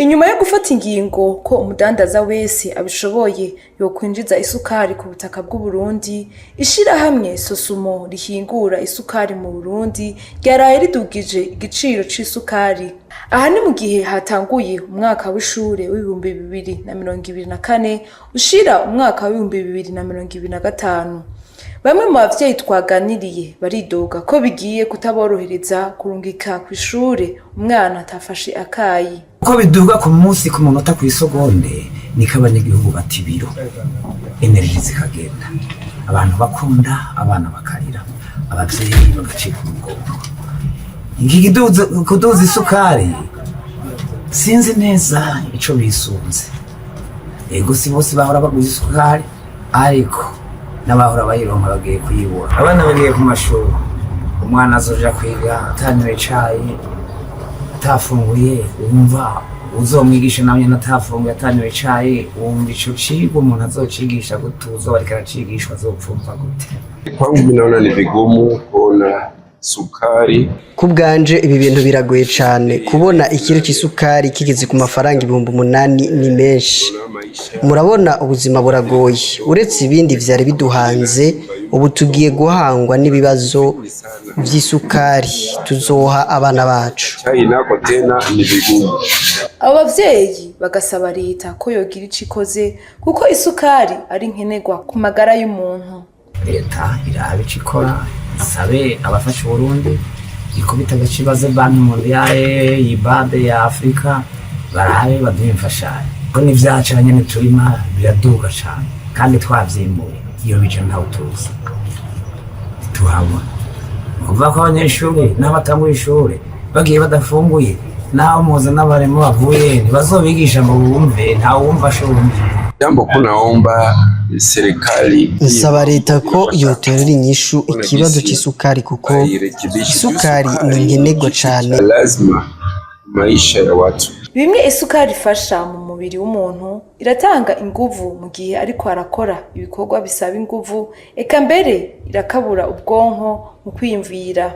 Inyuma yo gufata ingingo ko umudandaza wese abishoboye yokwinjiza isukari ku butaka bw'u Burundi, ishirahamwe Sosumo rihingura isukari mu Burundi ryaraye ridugije igiciro c'isukari. Aha ni mu gihe hatanguye umwaka w'ishure w'ibihumbi 2024 ushira umwaka w'ibihumbi 2025. Bamwe mu bavyeyi twaganiriye baridoga ko bigiye kutaborohereza kurungika kw'ishure umwana atafashe akayi. Uko biduga ku munsi ku munota kw'isegonde niko abanyagihugu bata ibiro, energy zikagenda, abantu bakunda, abana bakarira, abavyeyi bagacika umugongo. Iki kuduza isukari sinzi neza ico bisunze. Ego si bose bahora baguza isukari, ariko n'abahora bayironka bagiye kuyibura. Abana bagiye ku mashuri, umwana azoja kwiga atanyoye icayi, atafunguye, wumva uzomwigisha nawe nyene atafunguye atanyoye icayi, wumva ico cigwa umuntu azocigisha gute, uzobareka aracigishwa azopfumva gute? Kwangu mimi naona ni vigumu kuona sukari. Kubwanje ibi bintu biragoye cyane kubona ikiro cy'isukari kigeze ku mafaranga 8,000 ni menshi. Murabona ubuzima buragoye, uretse ibindi vyari biduhanze, ubu tugiye guhangwa n'ibibazo vy'isukari tuzoha abana bacu. Chai nako tena ni vigumu. Abavyeyi bagasaba leta ko yogira ico ikoze kuko isukari ari nkenerwa ku magara y'umuntu. Leta irabe ikora, isabe abafasha Burundi, ikubita agacibaze Banki Mondiale, IBAD ya Afrika, barabe baduhe imfashanyo. Ko nivyacanye niturima biraduga cyane kandi twavyimbuye iyo bije ntawe tuzi. Tuhabona kuva ko abanyeshuri n'abatanguye ishure bagiye badafunguye, naho muza n'abaremo bavuye ntibazobigisha ngo bumve, ntawe wumva ashobora. Jambo kunaomba serikali nsaba leta ko yoterera inyishu ikibazo cy'isukari kuko isukari ni nkenerwa cyane. Lazima maisha ya watu. Bimwe isukari ifasha mu mubiri w'umuntu, iratanga inguvu mu gihe ariko arakora ibikorwa bisaba inguvu, eka mbere irakabura ubwonko mu kwiyumvira.